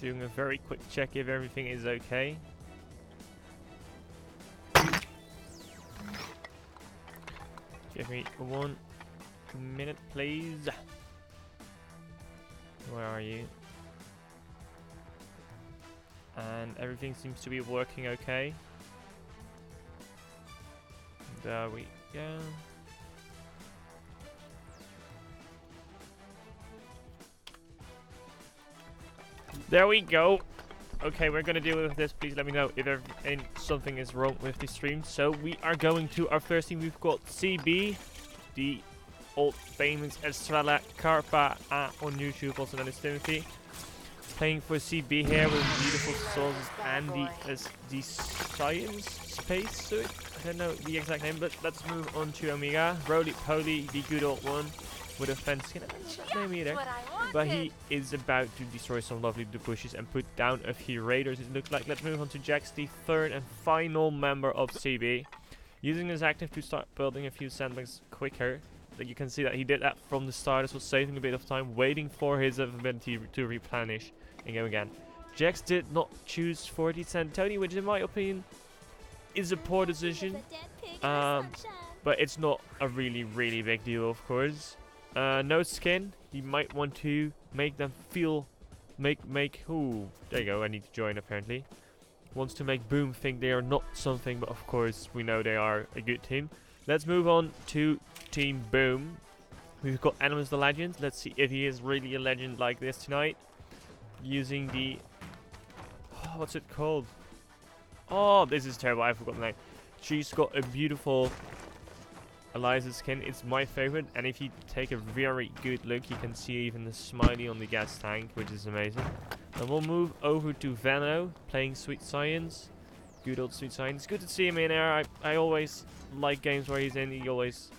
Doing a very quick check if everything is okay. Give me 1 minute, please. Where are you? And everything seems to be working okay. There we go. There we go. Okay, we're gonna deal with this. Please let me know if something is wrong with the stream. So we are going to our first team. We've got CB, the old famous Estrella Carpa on YouTube, also known as Timothy, playing for CB here with beautiful sources and the science space suit. I don't know the exact name, but let's move on to Omega. Roly Poly, the good old one with a fence skin. That's not name either. But he is about to destroy some lovely bushes and put down a few raiders, it looks like. Let's move on to Jax, the third and final member of CB. Using his active to start building a few sandbags quicker. Like you can see that he did that from the start, as well, saving a bit of time, waiting for his ability to replenish and go again. Jax did not choose 40 Santoni, which in my opinion is a poor decision. But it's not a really big deal, of course. No skin. He might want to make them feel, ooh, there you go. I need to join apparently. Wants to make Boom think they are not something, but of course we know they are a good team. Let's move on to Team Boom. We've got Animus the Legend. Let's see if he is really a legend like this tonight. Using the, what's it called? Oh, this is terrible. I forgot the name. She's got a beautiful Eliza's skin. It's my favorite, and if you take a very good look, you can see even the smiley on the gas tank, which is amazing. And we'll move over to Vano, playing Sweet Science. Good old Sweet Science. Good to see him in there. I always like games where he's in. He always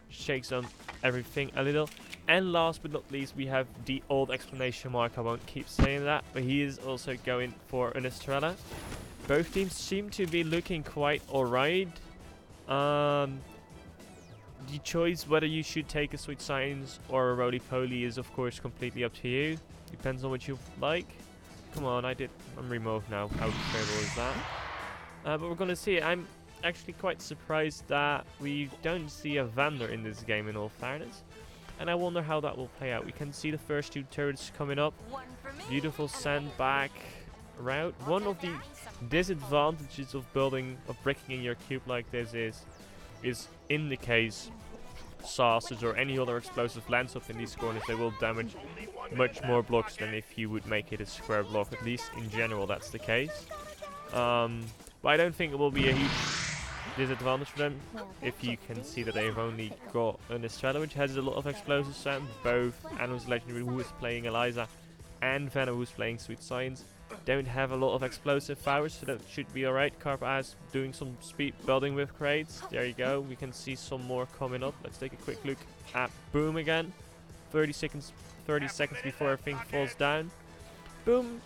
shakes on everything a little. And last but not least, we have the old exclamation mark. I won't keep saying that, but he is also going for an Estrella. Both teams seem to be looking quite alright. The choice whether you should take a Sweet Science or a Roly Poly is of course completely up to you. Depends on what you like. Come on, I'm removed now. How terrible is that? But we're gonna see. I'm actually quite surprised that we don't see a Vander in this game, in all fairness. And I wonder how that will play out. We can see the first two turrets coming up. Beautiful sandbag route. One of the disadvantages of breaking in your cube like this is in the case saucers or any other explosive lands up in these corners, they will damage much more blocks than if you would make it a square block. At least in general that's the case. But I don't think it will be a huge disadvantage for them. If you can see that they've only got an Estrella which has a lot of explosives, and both Animus Legendary, who is playing Eliza, and Venom, who's playing Sweet Science, don't have a lot of explosive powers, so that should be alright. Carpa is doing some speed building with crates. There you go. We can see some more coming up. Let's take a quick look at Boom again. 30 seconds before everything falls down. Boom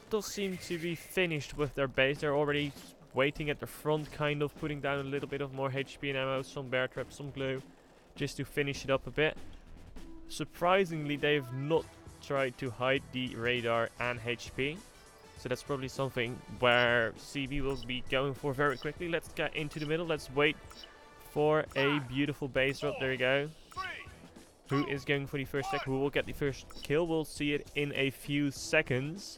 does seem to be finished with their base. They're already waiting at the front, kind of putting down a little bit of more HP and ammo, some bear traps, some glue, just to finish it up a bit. Surprisingly, they've not tried to hide the radar and HP. So that's probably something where CB will be going for very quickly. Let's get into the middle. Let's wait for a beautiful base drop. There you go. Who is going for the first check? Who will get the first kill? We'll see it in a few seconds.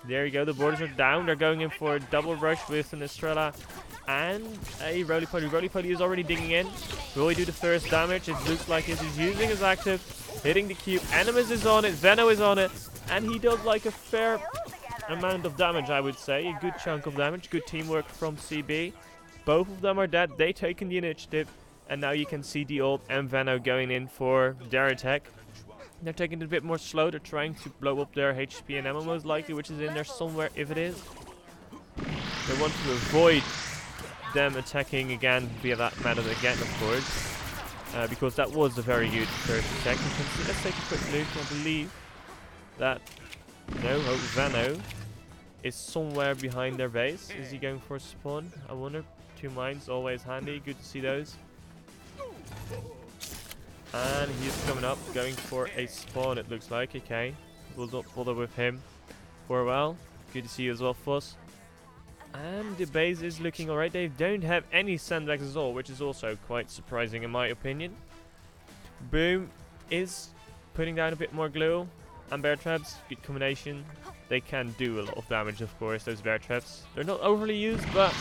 There you go. The borders are down. They're going in for a double rush with an Estrella and a Roly Poly. Roly Poly is already digging in. Will he do the first damage? It looks like he's using his active. Hitting the cube. Animus is on it. Veno is on it. And he does like a fair amount of damage, I would say. A good chunk of damage. Good teamwork from CB. Both of them are dead. They taken the initiative. And now you can see the old and Veno going in for their attack. They're taking it a bit more slow. They're trying to blow up their HP and ammo most likely, which is in there somewhere if it is. They want to avoid them attacking again via that method again, of course. Because that was a very good first attack. You can see, let's take a quick look. I believe that Veno is somewhere behind their base. Is he going for a spawn? I wonder. 2 mines, always handy. Good to see those. And he's coming up, going for a spawn, it looks like. Okay, we'll not bother with him. for a while. Good to see you as well, Fuss. And the base is looking alright. They don't have any sandbags at all, which is also quite surprising in my opinion. Boom is putting down a bit more glue and bear traps. Good combination. They can do a lot of damage, of course, those bear traps. They're not overly used, but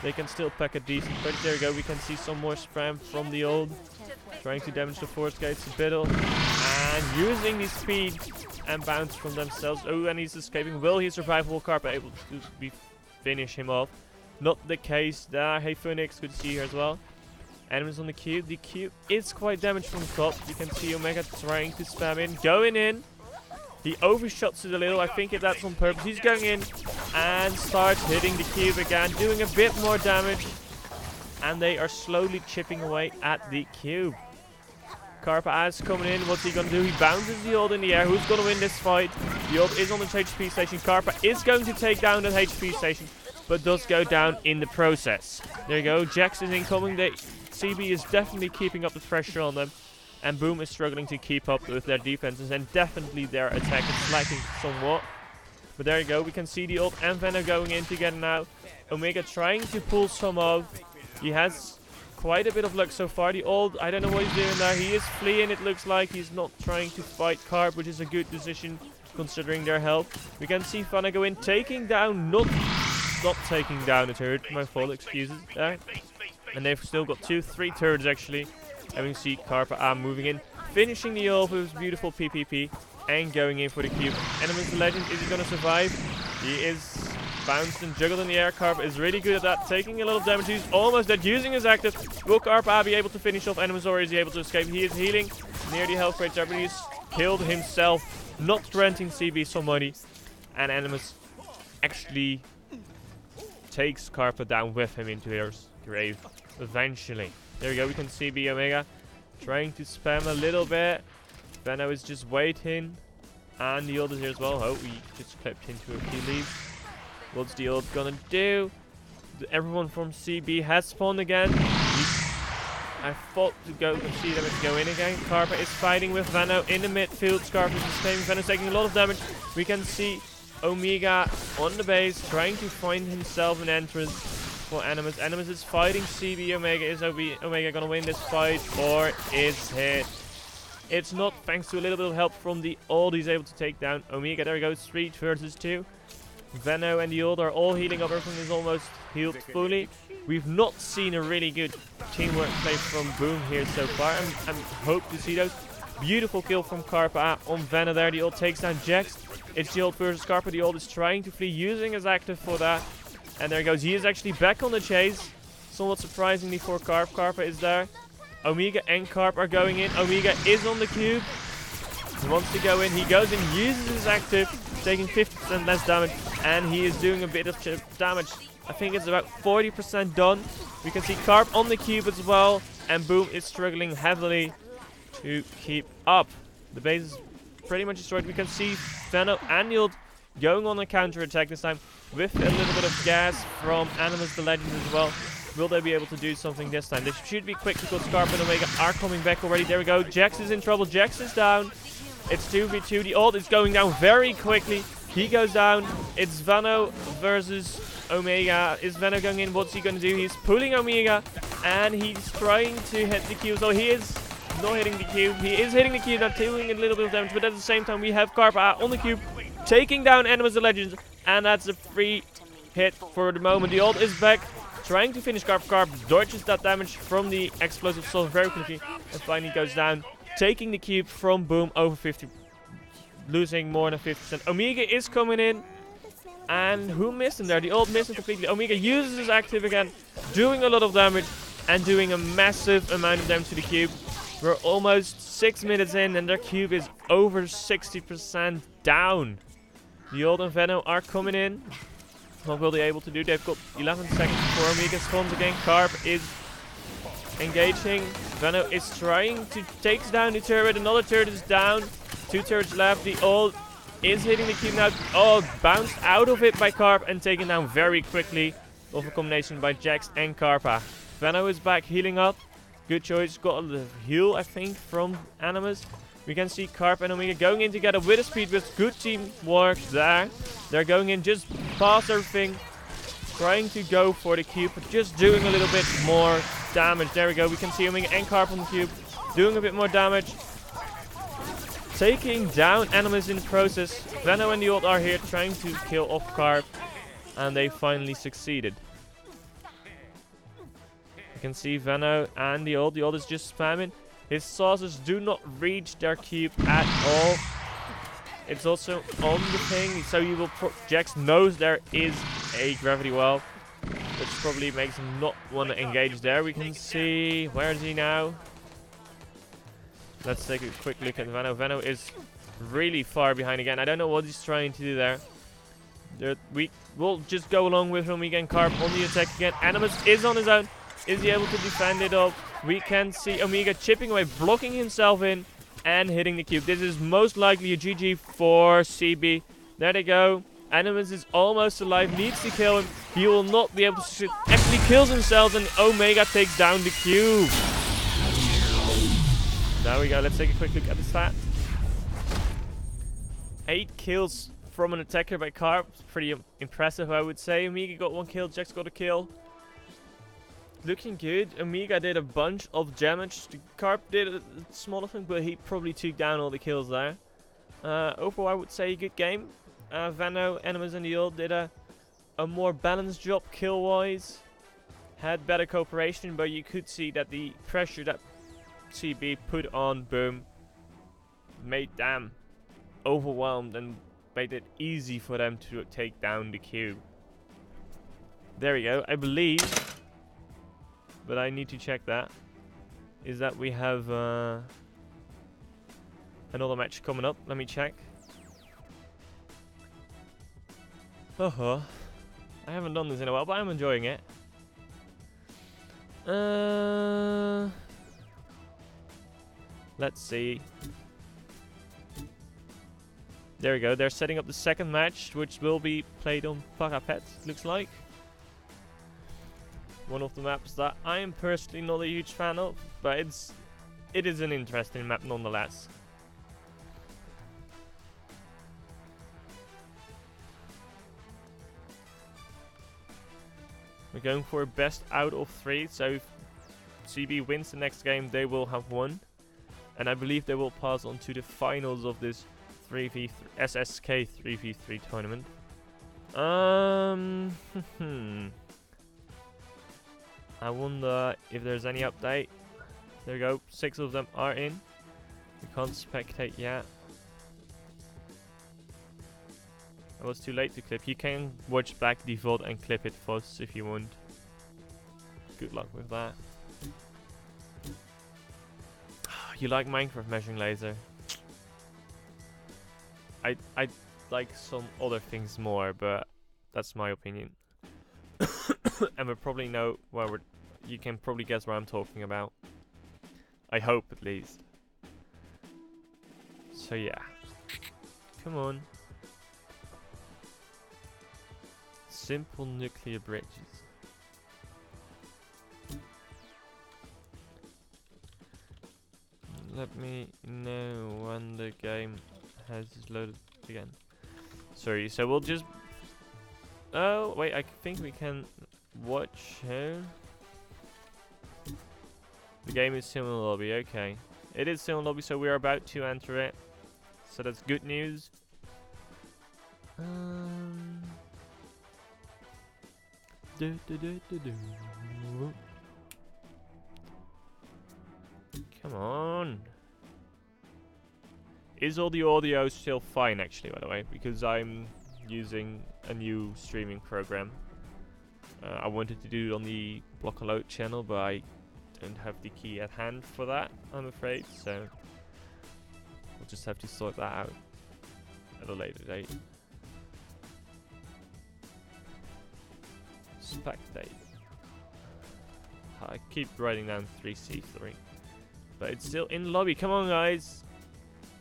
they can still pack a decent punch. There we go. We can see some more spam from the old. Trying to damage the force gates a bit. And using the speed and bounce from themselves. Oh, and he's escaping. Will he survive? Will Carp able to finish him off? Not the case there. Hey, Phoenix. Good to see you here as well. Enemies on the cube. The cube is quite damaged from the top. You can see Omega trying to spam in. Going in. He overshots it a little. I think that's on purpose. He's going in and starts hitting the cube again, doing a bit more damage. And they are slowly chipping away at the cube. Karpa is coming in. What's he going to do? He bounces the ult in the air. Who's going to win this fight? The ult is on the HP station. Karpa is going to take down that HP station, but does go down in the process. There you go. Jax is incoming. CB is definitely keeping up the pressure on them. And Boom is struggling to keep up with their defenses, and definitely their attack is slacking somewhat. But there you go, we can see the ult and Venom going in together now. Omega trying to pull some off. He has quite a bit of luck so far. The ult, I don't know what he's doing there. He is fleeing, it looks like. He's not trying to fight Carp, which is a good decision considering their health. We can see Vanna go in, taking down, not taking down a turret. My fault, excuses there. And they've still got 2-3 turrets actually. Having see Karpa moving in, finishing the ult with beautiful PPP, and going in for the cube. Enemies the legend, is he going to survive? He is bounced and juggled in the air. Karpa is really good at that, taking a lot of damage. He's almost dead, using his active. Will Karpa be able to finish off enemies, or is he able to escape? He is healing near the health rate, but he's killed himself, not granting CB some money. And enemies actually takes Karpa down with him into his grave eventually. There we go, we can see B Omega trying to spam a little bit. Venno is just waiting. And the ult is here as well. Oh, we just clipped into a few leaves. What's the ult gonna do? Everyone from CB has spawned again. I thought to see them go in again. Karpa is fighting with Venno in the midfield. Scarpa is escaping. Venno's taking a lot of damage. We can see Omega on the base trying to find himself an entrance for Animus. Animus is fighting CB. Omega. Is Omega gonna win this fight, or is it? It's not, thanks to a little bit of help from the ult. He's able to take down Omega. There we go, 3 versus 2. Venno and the ult are all healing up. Everything is almost healed fully. We've not seen a really good teamwork play from Boom here so far. I hope to see those. Beautiful kill from Karpa on Venno there. The ult takes down Jax. It's the ult versus Karpa. The ult is trying to flee, using his active for that. And there he goes. He is actually back on the chase. Somewhat surprisingly for Karp. Karpa is there. Omega and Karp are going in. Omega is on the cube. He wants to go in. He goes in, uses his active, taking 50% less damage. And he is doing a bit of damage. I think it's about 40% done. We can see Karp on the cube as well. And Boom is struggling heavily to keep up. The base is pretty much destroyed. We can see Venno and Yield going on a counter attack this time with a little bit of gas from Animus the Legend as well. Will they be able to do something this time? They should be quick because Karp and Omega are coming back already. There we go. Jax is in trouble. Jax is down. It's 2v2. The ult is going down very quickly. He goes down. It's Venno versus Omega. Is Venno going in? What's he going to do? He's pulling Omega and he's trying to hit the cube. So he is not hitting the cube. He is hitting the cube, not doing a little bit of damage. But at the same time, we have Karp on the cube, taking down Animus the Legends. And that's a free hit for the moment. The ult is back. Trying to finish Karp. Karp dodges that damage from the explosive sword very quickly. And finally goes down. Taking the cube from Boom over 50. Losing more than 50%. Omega is coming in. And who missed him there? The ult missed him completely. Omega uses his active again. Doing a lot of damage. And doing a massive amount of damage to the cube. We're almost 6 minutes in. And their cube is over 60% down. The ult and Venno are coming in. What will they able to do? They've got 11 seconds before Omega spawns again. Karp is engaging. Venno is trying to take down the turret. Another turret is down. 2 turrets left. The ult is hitting the cube now. Oh, bounced out of it by Karp and taken down very quickly. Of a combination by Jax and Karpa. Venno is back healing up. Good choice. Got a heal, I think, from Animus. We can see Carp and Omega going in together with a speed with good teamwork there. They're going in just past everything. Trying to go for the cube, but just doing a little bit more damage. There we go. We can see Omega and Carp on the cube. Doing a bit more damage. Taking down enemies in the process. Venno and the ult are here trying to kill off Carp. And they finally succeeded. You can see Venno and the ult. The ult is just spamming. His saucers do not reach their cube at all. It's also on the thing, so you will Jax knows there is a gravity well, which probably makes him not want to engage there. We can see, where is he now? Let's take a quick look at Venno. Venno is really far behind again. I don't know what he's trying to do there. We will just go along with him. We get Carp on the attack again. Animus is on his own. Is he able to defend it up? We can see Omega chipping away, blocking himself in. And hitting the cube. This is most likely a GG for CB. There they go. Animus is almost alive. Needs to kill him. He will not be able to actually kills himself. And Omega takes down the cube. There we go. Let's take a quick look at the stats. 8 kills from an attacker by Carp. Pretty impressive, I would say. Omega got 1 kill. Jax got a kill. Looking good. Omega did a bunch of damage. The Carp did a smaller thing, but he probably took down all the kills there. Overall, I would say a good game. Venno, Animus, and the ult did a more balanced job kill-wise. Had better cooperation, but you could see that the pressure that CB put on Boom made them overwhelmed and made it easy for them to take down the cube. There we go. I believe, but I need to check that, is that we have another match coming up. Let me check. I haven't done this in a while, but I'm enjoying it. Let's see. There we go. They're setting up the second match, which will be played on Parapet, looks like. One of the maps that I am personally not a huge fan of, but it is an interesting map nonetheless. We're going for a best out of 3, so if CB wins the next game, they will have won. And I believe they will pass on to the finals of this 3v3 SSK 3v3 tournament. I wonder if there's any update. There we go. 6 of them are in. We can't spectate yet. It was too late to clip. You can watch back the VOD and clip it first if you want. Good luck with that. You like Minecraft measuring laser? I like some other things more, but that's my opinion. And we probably know where you can probably guess what I'm talking about. I hope, at least. So yeah. Come on. Simple nuclear bridges. Let me know when the game has loaded again. Sorry, so we'll just... Oh, wait, I think we can watch here. The game is still in the lobby, okay. It is still in the lobby, so we are about to enter it. So that's good news. Come on. Is all the audio still fine, actually, by the way? Because I'm using a new streaming program. I wanted to do it on the Block and Load channel, but I don't have the key at hand for that, I'm afraid. So we'll just have to sort that out at a later date. Spectate. I keep writing down 3C3. But it's still in lobby. Come on, guys.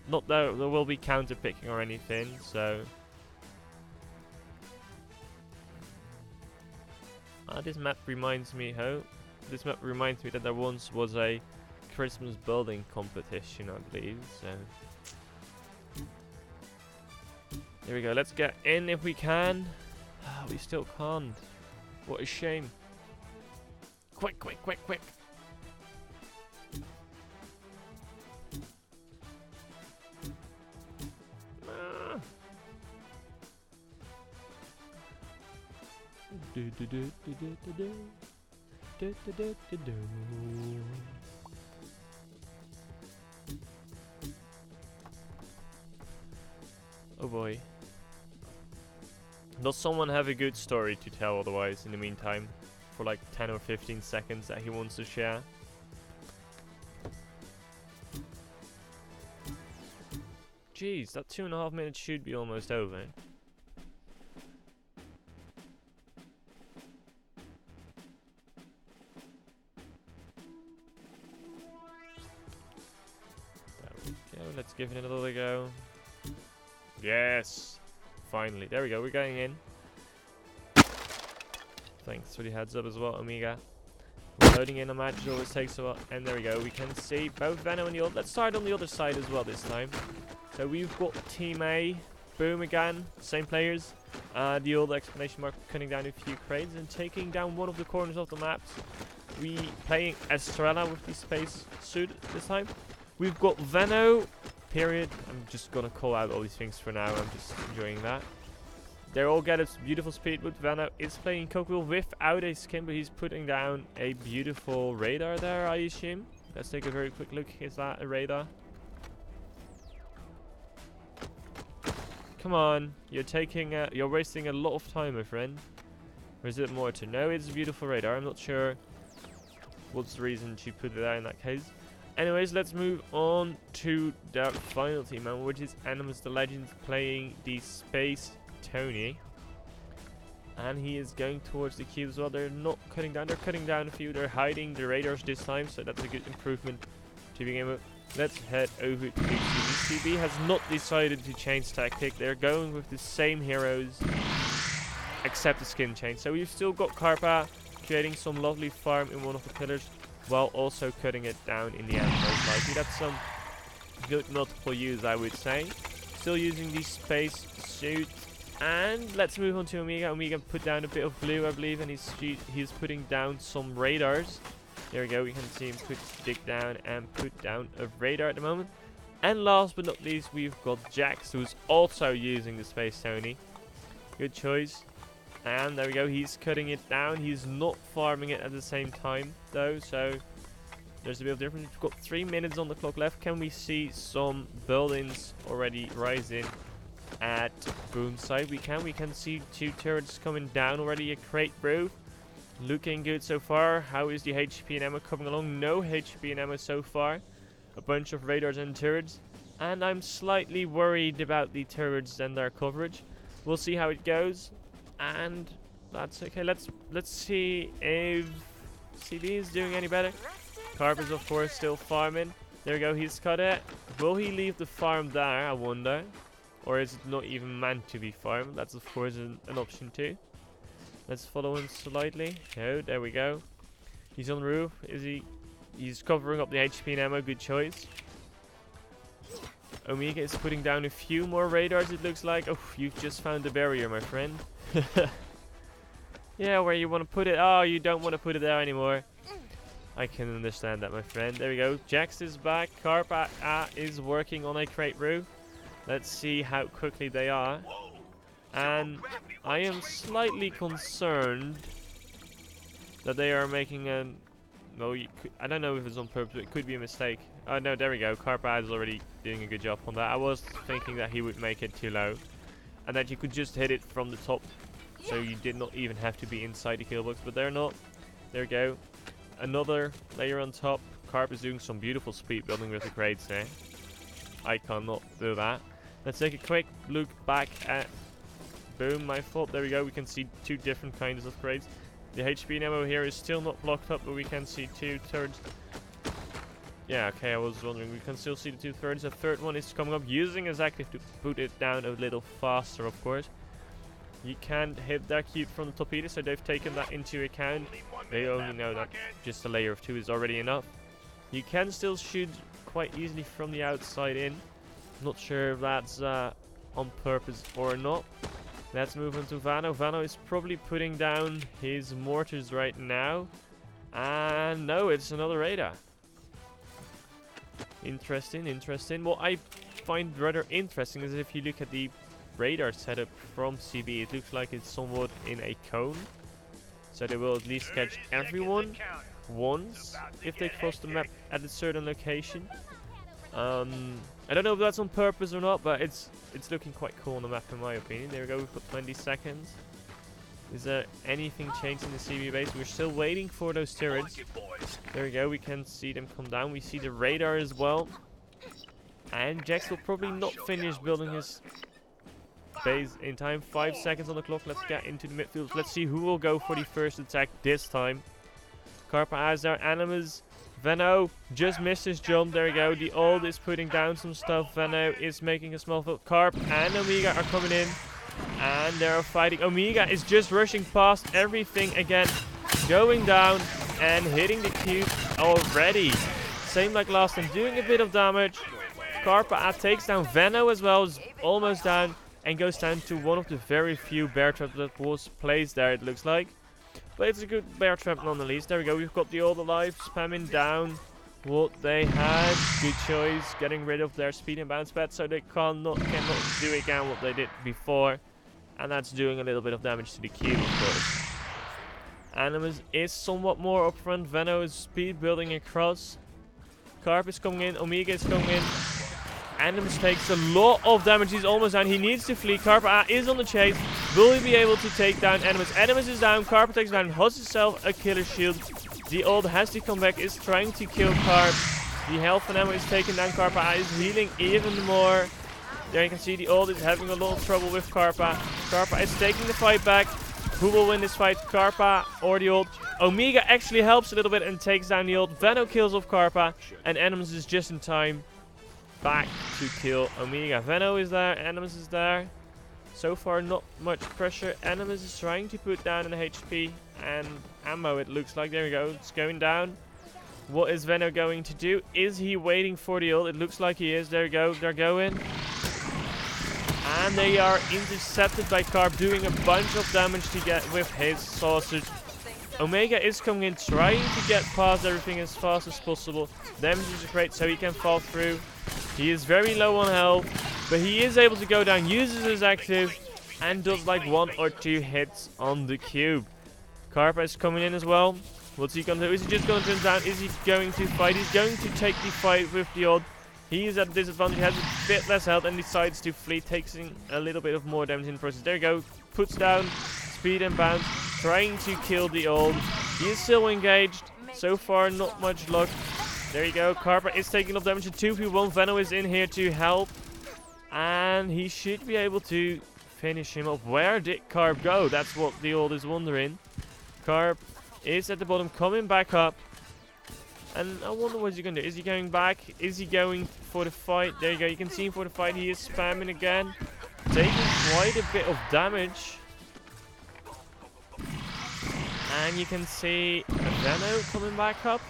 Not that there will be counter picking or anything, so. This map reminds me, This map reminds me that there once was a Christmas building competition, I believe. So there we go. Let's get in if we can. We still can't. What a shame. Quick, quick, quick, quick. Oh boy. Does someone have a good story to tell otherwise in the meantime? For like 10 or 15 seconds that he wants to share? Jeez, that 2.5 minutes should be almost over. Let's give it another go. Yes! Finally. There we go. We're going in. Thanks for the heads up as well, Omega. We're loading in a match. It always takes a while. And there we go. We can see both Venom and the old. Let's start on the other side as well this time. So we've got Team A. Boom again. Same players. The old exclamation mark cutting down a few crates and taking down one of the corners of the map. We playing Estrella with the space suit this time. We've got Veno, period. I'm just gonna call out all these things for now. I'm just enjoying that. They all get a beautiful speed, but Veno is playing Cockwheel without a skin, but he's putting down a beautiful radar there, I assume. Let's take a very quick look. Is that a radar? Come on, you're wasting a lot of time, my friend. Or is it more to know? It's a beautiful radar. I'm not sure what's the reason she put it there in that case. Anyways, let's move on to the final team, which is Animus the Legend playing the Space Tony. And he is going towards the cube as well. They're not cutting down, they're cutting down a few. They're hiding the radars this time, so that's a good improvement to begin with. Let's head over to CB. CB has not decided to change tactic. They're going with the same heroes, except the skin change. So we've still got Karpa creating some lovely farm in one of the pillars, while also cutting it down in the end most likely. That's some good multiple use, I would say. Still using the space suit. And let's move on to Omega. Omega put down a bit of blue, I believe, and he's putting down some radars. There we go, we can see him dig down and put down a radar at the moment. And last but not least, we've got Jax, who's also using the Space Tony. Good choice. And there we go, he's cutting it down. He's not farming it at the same time, though, so there's a bit of difference. We've got 3 minutes on the clock left. Can we see some buildings already rising at Boom side? We can see 2 turrets coming down already. A crate brew. Looking good so far. How is the HP and ammo coming along? No HP and ammo so far. A bunch of radars and turrets. And I'm slightly worried about the turrets and their coverage. We'll see how it goes. And that's okay. Let's see if CB is doing any better. Carp is of course still farming. There we go, he's cut it. Will he leave the farm there, I wonder? Or is it not even meant to be farmed? That's of course an option too. Let's follow him slightly. Oh, there we go. He's on the roof. He's covering up the HP and ammo. Good choice. Omega is putting down a few more radars, it looks like. Oh, you've just found the barrier, my friend. Yeah, where you want to put it. Oh, you don't want to put it there anymore. I can understand that, my friend. There we go. Jax is back. Karpa is working on a crate roof. Let's see how quickly they are. And I am slightly concerned that they are making a... No, I don't know if it's on purpose, but it could be a mistake. Oh, no, there we go. Karpa is already doing a good job on that. I was thinking that he would make it too low. And that you could just hit it from the top. So you did not even have to be inside the kill box. But they're not. There we go. Another layer on top. Karp is doing some beautiful speed building with the crates there. I cannot do that. Let's take a quick look back at... Boom, my fault. There we go. We can see 2 different kinds of crates. The HP and ammo here is still not blocked up, but we can see 2 thirds. Yeah, okay, I was wondering. We can still see the 2 thirds. The third one is coming up, using his active to put it down a little faster, of course. You can't hit that cube from the top either, so they've taken that into account. They only know that just a layer of 2 is already enough. You can still shoot quite easily from the outside in. Not sure if that's on purpose or not. Let's move on to Vano. Vano is probably putting down his mortars right now. And no, it's another radar. Interesting, interesting. What I find rather interesting is if you look at the radar setup from CB, it looks like it's somewhat in a cone. So they will at least catch everyone once if they cross the map at a certain location. I don't know if that's on purpose or not, but it's looking quite cool on the map in my opinion. There we go, we've got 20 seconds. Is there anything changed in the CB base? We're still waiting for those turrets. There we go, we can see them come down. We see the radar as well. And Jax will probably not finish building his base in time. 5 seconds on the clock. Let's get into the midfield. Let's see who will go for the first attack this time. Carpa has their Animus. Veno just missed his jump. There we go. The ult is putting down some stuff. Veno is making a small field. Carp and Omega are coming in. And they're fighting. Omega is just rushing past everything again. Going down and hitting the cube already. Same like last time. Doing a bit of damage. Carpa takes down Veno as well. Is almost down. And goes down to one of the very few bear traps that was placed there, it looks like. But it's a good bear trap nonetheless. There we go. We've got the ult alive. Spamming down what they had. Good choice. Getting rid of their speed and bounce pad so they cannot do again what they did before. And that's doing a little bit of damage to the cube, of course. Animus is somewhat more up front. Veno is speed building across. Carp is coming in. Omega is coming in. Animus takes a lot of damage. He's almost down. He needs to flee. Carpa is on the chase. Will he be able to take down Animus? Animus is down. Carpa takes down. Has himself a killer shield. The ult has to come back. Is trying to kill Carp. The health on Animus is taken down. Carpa is healing even more. There you can see the ult is having a lot of trouble with Carpa. Carpa is taking the fight back. Who will win this fight? Carpa or the ult? Omega actually helps a little bit and takes down the ult. Veno kills off Carpa. And Animus is just in time back to kill Omega. Veno is there, Animus is there. So far not much pressure. Animus is trying to put down an HP and ammo, it looks like. There we go, it's going down. What is Veno going to do? Is he waiting for the ult? It looks like he is. There we go, they're going. And they are intercepted by Carp, doing a bunch of damage to get with his sausage. Omega is coming in, trying to get past everything as fast as possible. Damage is great, so he can fall through. He is very low on health, but he is able to go down, uses his active, and does like 1 or 2 hits on the cube. Carpa is coming in as well. What's he going to do? Is he just going to turn down? Is he going to fight? He's going to take the fight with the ult. He is at a disadvantage, has a bit less health, and decides to flee, taking a little bit of more damage in the process. There you go. Puts down speed and bounce, trying to kill the ult. He is still engaged. So far, not much luck. There you go. Carpa is taking off damage. 2v1. Veno is in here to help. And he should be able to finish him off. Where did Carp go? That's what the ult is wondering. Carp is at the bottom, coming back up. And I wonder what he's going to do. Is he going back? Is he going for the fight? There you go. You can see him for the fight. He is spamming again. Taking quite a bit of damage. And you can see Veno coming back up.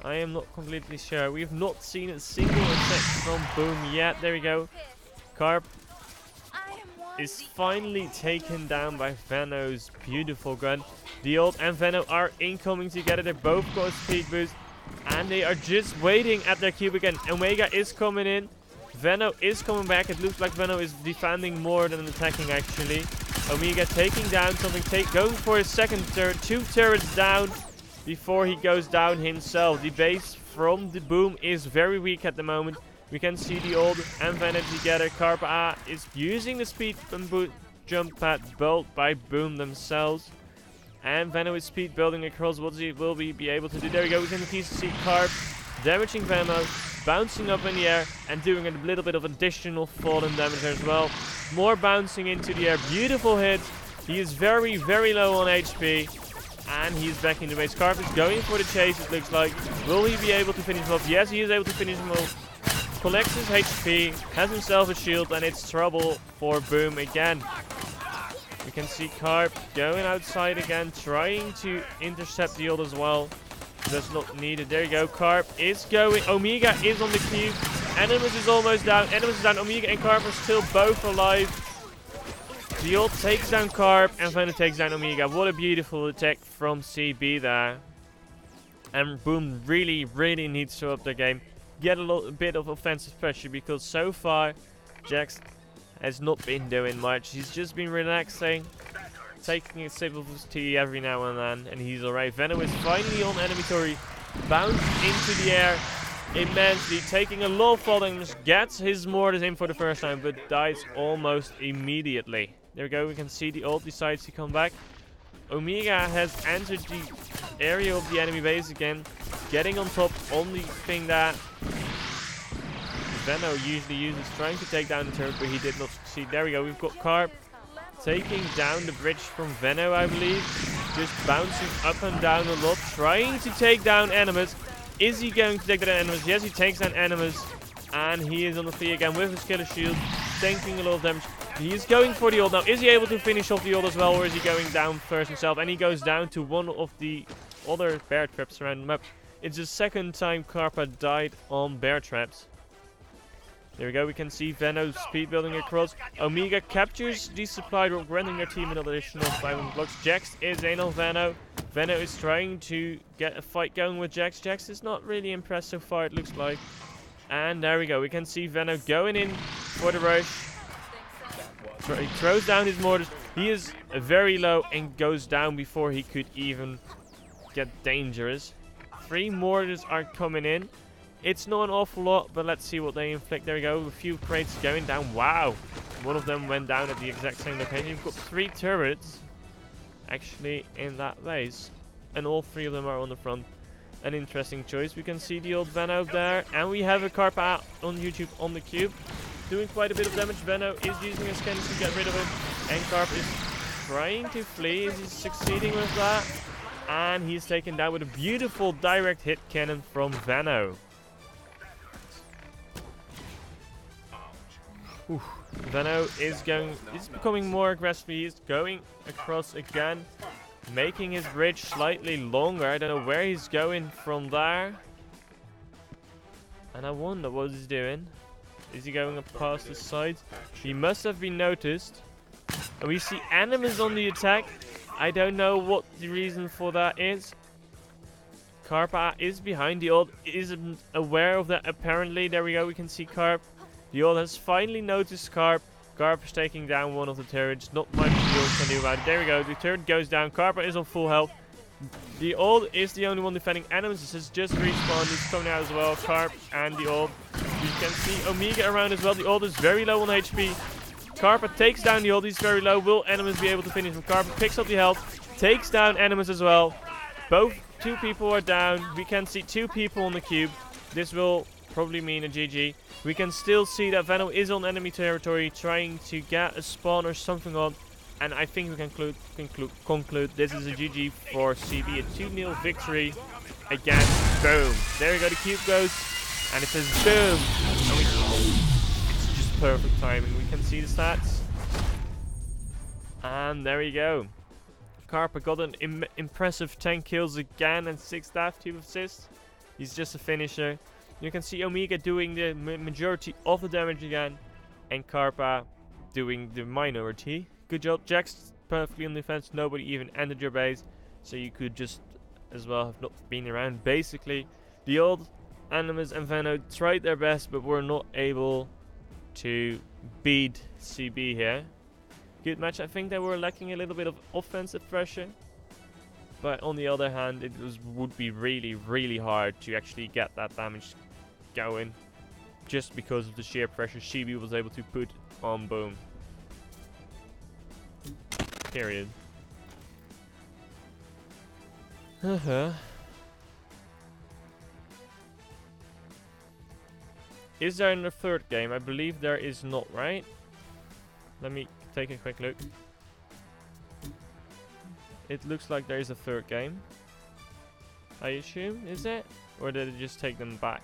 I am not completely sure. We have not seen a single attack from Boom yet. There we go. Carp is finally taken down by Veno's beautiful gun. The ult and Veno are incoming together. They both got a speed boost. And they are just waiting at their cube again. Omega is coming in. Veno is coming back. It looks like Veno is defending more than attacking actually. Omega taking down something. Going for his second turret. 2 turrets down before he goes down himself. The base from the Boom is very weak at the moment. We can see the ult and Veno together. Carpa is using the speed and jump pad built by Boom themselves. And Veno is speed building across. What will he be able to do? There we go. We can see Carp damaging Veno, bouncing up in the air and doing a little bit of additional fallen damage as well. More bouncing into the air. Beautiful hit. He is very, very low on HP. And he's back in the base. Carp is going for the chase, it looks like. Will he be able to finish him off? Yes, he is able to finish him off. Collects his HP, has himself a shield, and it's trouble for Boom again. You can see Carp going outside again, trying to intercept the ult as well. Does not need it. There you go. Carp is going. Omega is on the cube. Animus is almost down. Animus is down. Omega and Carp are still both alive. Diol takes down Carp and Venom takes down Omega. What a beautiful attack from CB there. And Boom really, really needs to up their game. Get a bit of offensive pressure because so far Jax has not been doing much. He's just been relaxing, taking a sip of his tea every now and then, and he's alright. Venom is finally on enemy territory, bounced into the air immensely, taking a lot of fall damage, gets his mortars in for the first time, but dies almost immediately. There we go, we can see the ult decides to come back. Omega has entered the area of the enemy base again, getting on top, only thing that Venno usually uses, trying to take down the turret, but he did not succeed. There we go, we've got Carp taking down the bridge from Venno, I believe. Just bouncing up and down a lot, trying to take down Animus. Is he going to take down Animus? Yes, he takes down Animus. And he is on the free again with his killer shield, tanking a lot of damage. He is going for the ult now. Is he able to finish off the ult as well, or is he going down first himself? And he goes down to one of the other bear traps around the map. It's the second time Carpa died on bear traps. There we go, we can see Venno speed building across. Omega captures the supply drop, granting their team an additional 500 blocks. Jax is in on Venno. Venno is trying to get a fight going with Jax. Jax is not really impressed so far, it looks like. And there we go, we can see Venno going in for the rush. He throws down his mortars. He is very low and goes down before he could even get dangerous. 3 mortars are coming in. It's not an awful lot, but let's see what they inflict. There we go, a few crates going down. Wow, one of them went down at the exact same location. You've got 3 turrets actually in that base, and all 3 of them are on the front. An interesting choice. We can see the old Venno there, and we have a Carp out on YouTube on the cube, doing quite a bit of damage. Venno is using his cannon to get rid of him, and Carp is trying to flee. Is he succeeding with that? And he's taken down with a beautiful direct hit cannon from Venno. Venno is becoming more aggressive. He's going across again, making his bridge slightly longer. I don't know where he's going from there. And I wonder what he's doing. Is he going up past the sides? He must have been noticed. And we see Animus on the attack. I don't know what the reason for that is. Carpa is behind. The ult isn't aware of that apparently. There we go, we can see Carp. The ult has finally noticed Carp. Carp is taking down one of the turrets. Not much the ult can do about it. There we go. The turret goes down. Carp is on full health. The ult is the only one defending. Animus has just respawned. He's coming out as well. Carp and the ult. You can see Omega around as well. The ult is very low on HP. Carpa takes down the ult. He's very low. Will Animus be able to finish him? Carpa picks up the health. Takes down Animus as well. Both 2 people are down. We can see 2 people on the cube. This will probably mean a GG. We can still see that Venom is on enemy territory, trying to get a spawn or something on. And I think we can conclude this is a GG for CB. A 2-0 victory again. Boom. There we go. The cube goes. And it says boom. And it's just perfect timing. We can see the stats. And there we go. Carpa got an impressive 10 kills again and 6 deaths, 2 assists. He's just a finisher. You can see Omega doing the majority of the damage again, and Carpa doing the minority. Good job. Jax perfectly on defense. Nobody even entered your base, so you could just as well have not been around. Basically, the old Animus and Venno tried their best, but were not able to beat CB here. Good match. I think they were lacking a little bit of offensive pressure. But on the other hand, it would be really, really hard to actually get that damage going, just because of the sheer pressure CB was able to put on Boom. Period. Is there a 3rd game? I believe there is not, right? Let me take a quick look. It looks like there is a 3rd game. I assume, is it? Or did it just take them back?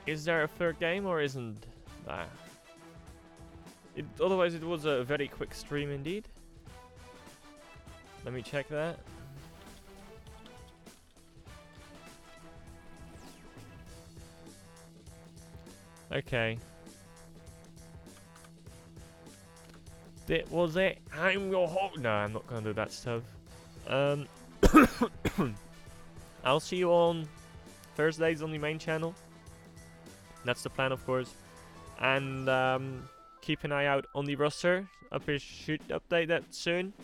Is there a 3rd game or isn't there? Otherwise, it was a very quick stream indeed. Let me check that. Okay. That was it. I'm your host. No, I'm not gonna do that stuff. I'll see you on Thursdays on the main channel. That's the plan, of course. And keep an eye out on the roster. I should update that soon.